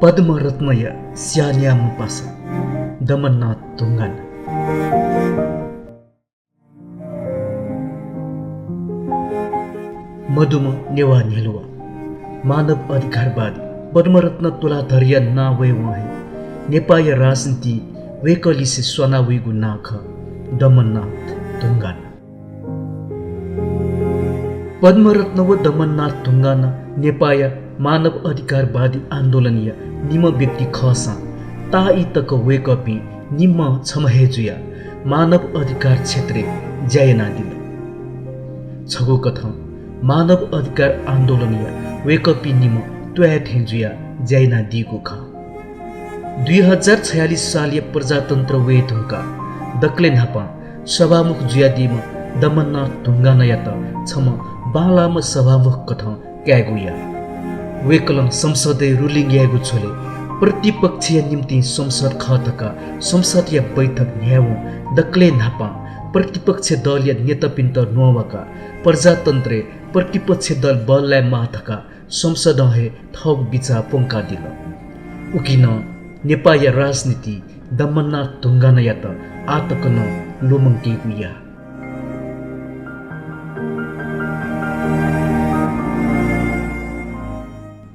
पद्मरत्नय स्यान्यामपास दमननाथ तुंगान मधुम नेवा नेलुवा मानव अधिकारवादी पद्मरत्न तुलाधर्य नावै वहे नेपाल राजनीति वेकलिसे स्वनाविगु नाख दमननाथ तुंगान पद्मरत्न व दमननाथ तुंगान नेपाल मानव अधिकारवादी आन्दोलनीय निम व्यक्ति खसा ताई तक वेकपी निम छमहेजुया मानव अधिकार क्षेत्रे जयना दिल छगो कथा मानव अधिकार आन्दोलनीय वेकपी निम त्वया ठेजुया जयना दिगु ख 2046 सालीय प्रजातन्त्र वे धुंका दक्ले नापा सभामुख जुयादिम दमननाथ तुंगानया त छम बालाम सभामुख कथा क्यागुया वेकलङ संसदीय रुलिङ यागु छोले प्रतिपक्षीय निम्ति संसद खतका संसदीय बैठक न्याउ दक्ले नापा प्रतिपक्ष दलीय नेतापिन्त नोवाका प्रजातन्त्रे प्रतिपक्ष दल बललाई माथका संसद हे थप बिचा पोङ्का दिल उकिन नेपाल राजनीति दमननाथ तुंगानया त आतकन लोमङ्केगुया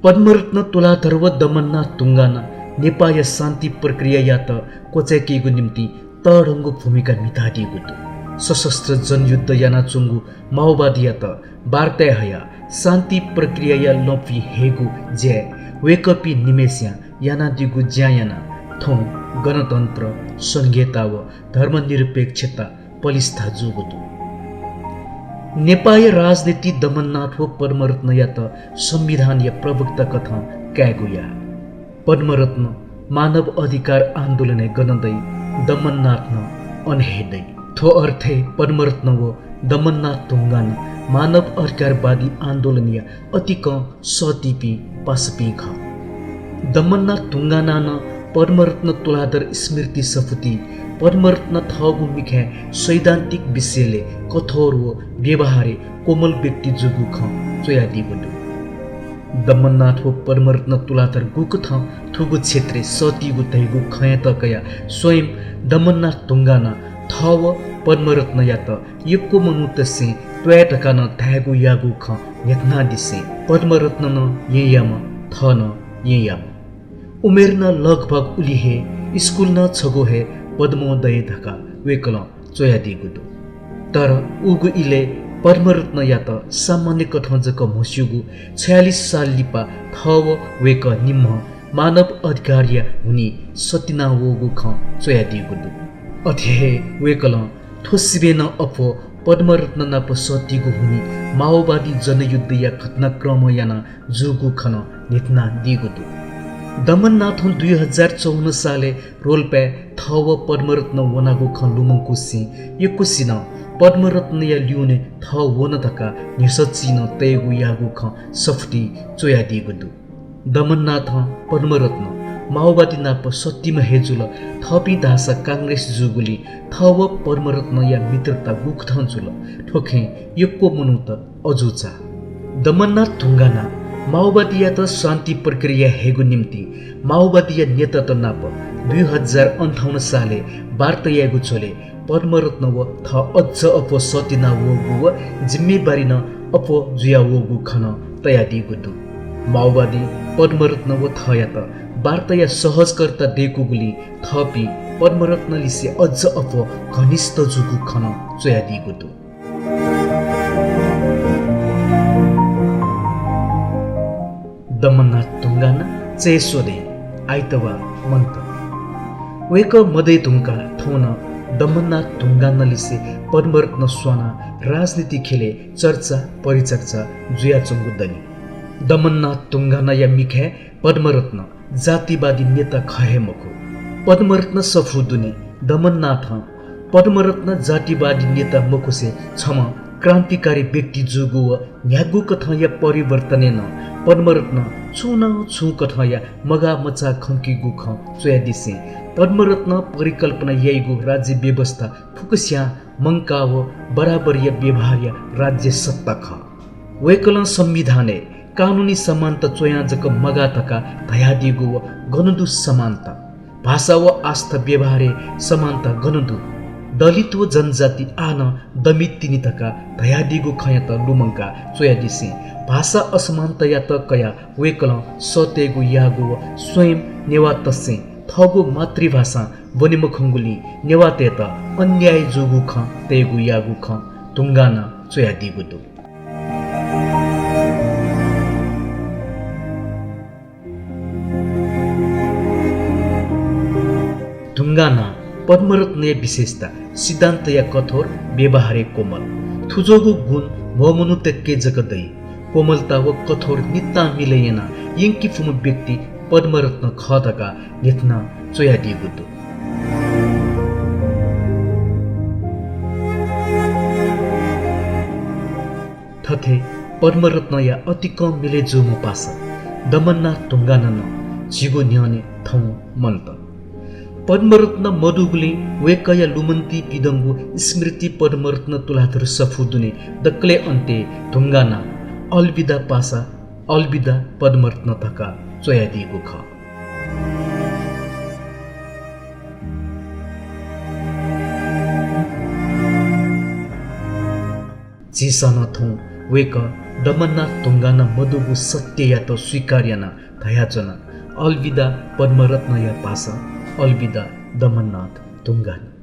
पद्मरत्न तुलाधर व दमननाथ तुंगाना नेपाल शान्ति प्रक्रिया या त कोच्याकेगु निम्ति तडङ्गु भूमिका निभादिएको थियो सशस्त्र जनयुद्ध याना चुङ्गु माओवादी या त वार्ता हया शान्ति प्रक्रिया या लपी हेगु ज्या वेकपी निमेस्या याना दिगु ज्यायाना थौ गणतन्त्र संघीयता व धर्मनिरपेक्षता पलिस्था जुगुदु नेपाल राजनीति दमननाथ व पद्मरत्न या त संविधान या प्रवक्ता कथा क्यागुया पद्मरत्न मानव अधिकार आन्दोलन गणदै दमननाथ न अनहेदै थो अर्थे पद्मरत्न व दमननाथ तुंगान मानव अधिकारवादी आन्दोलनीय अतिक सतिपी पासपी ख दमननाथ तुंगाना न पद्मरत्न तुलाधर स्मृति सफुति पद्मरत्न थगु मिख्या सैद्धान्तिक विषयले कठोर व व्यवहारे कोमल व्यक्ति जुगु ख चोयादी बडु दमननाथ व पद्मरत्न तुलाधर गुक थ थुगु क्षेत्रे सतिगु तैगु खया तकया स्वयं दमननाथ तुंगाना थव पद्मरत्न या त यक्को मनुतसे त्वयाटका न धागु यागु ख नेतना दिसे पद्मरत्न न येयाम थ न येयाम उमेर न लगभग उली हे स्कुल न छगो हे पद्मोदय धका वेकल चोयादी गुदु तर उगु इले पद्मरत्न या त सामान्य कठन्जक मस्युगु 46 साल लिपा थव वेक निम्ह मानव अधिकारिया हुनी सतिना वगु ख चोयादी गुदु अथे वेकल थोसिबे न अफो पद्मरत्न नाप सतिगु हुनी माओवादी जनयुद्ध या घटनाक्रम याना जुगु खन नेतना दिगुदु दमननाथ 2054 साले रोल्पे थव पद्मरत्न वनागु ख लुमङ्कुसी यकुसिन पद्मरत्न या ल्युने थ वन धका निसचिन तयगु यागु ख सफ्टी चोयादी गुदु दमननाथ पद्मरत्न माओवादी नाप सत्तिम हेजुल थपी धासा कांग्रेस जुगुली थव पद्मरत्न या मित्रता गुक्थन जुल ठोखे यक्को मनुत अजुचा दमननाथ तुंगाना माओवादी या त शान्ति प्रक्रिया हेगु निम्ति माओवादी या नेता त नाप 2058 साले वार्ता यागु छोले पद्मरत्न व थ अझ अपो सतिना वगु व जिम्मेवारी न अपो जुया वगु खन तयादी गुदु माओवादी पद्मरत्न व थ या त वार्ता या सहजकर्ता देकुगुली थपी पद्मरत्नले से अझ अपो घनिष्ठ जुगु खन चोयादी गुदु दमननाथ तुंगाना चेसोदे आइतवा मन्त वेक मदै तुंका थोन दमननाथ तुंगानले से पद्मरत्न स्वाना राजनीति खेले चर्चा परिचर्चा जुया चंगुदनी दमननाथ तुंगाना या मिखे पद्मरत्न जातिवादी नेता खहे मको पद्मरत्न सफुदुने दमननाथ पद्मरत्न जातिवादी नेता मकोसे छम क्रान्तिकारी व्यक्ति जुगु व न्यागु कथा या परिवर्तने न पद्मरत्न छुन छु कथा या मगा मचा खंकी गु ख चोया दिसे पद्मरत्न परिकल्पना यैगु राज्य व्यवस्था फुकस्या मंकाव बराबर या व्यवहार या राज्य सत्ता ख वेकल संविधाने कानुनी समानता चोयाजक मगातका धयादिगो व गणदु समानता भाषा व आस्था व्यवहारे समानता गणदु दलित व जनजाति आन दमितिनितका धयादिगो खय त लुमङ्का चोयादिसे भाषा असमानता या त कया वेकल सतेगु यागु व स्वयं नेवातसे थगु मातृभाषा वनिमखङ्गुली नेवाते त अन्याय जुगु ख तेगु यागु ख तुङ्गाना चोयादिगु दु तुङ्गाना पद्मरत्न विशेषता सिद्धान्त या कठोर व्यवहारे कोमल थुजोगु गुण ममुनु तेक्के जगदै कोमलता व कठोर नित्ता मिलेना यिङ्की फुमु व्यक्ति पद्मरत्न खतका नित्ना चोयादिगु दु थथे पद्मरत्न या अति कम मिले जोमो पासा दमन्ना तुङ्गाना जिगो न्याने थौ मन्त पद्मरत्न मधुगुले वेकया लुमन्ती पिदङ्गु स्मृति पद्मरत्न तुलाधर सफुदुने दक्ले अन्ते तुङ्गाना अलविदा पासा अलविदा पद्मरत्न थका चोयादिगु ख चिसन थौ वेक दमन्ना तुङ्गाना मधुगु सत्य या त स्वीकार्यना धयाजना अलविदा पद्मरत्न या पासा अलविदा दमन्नाथ तुङ्गाना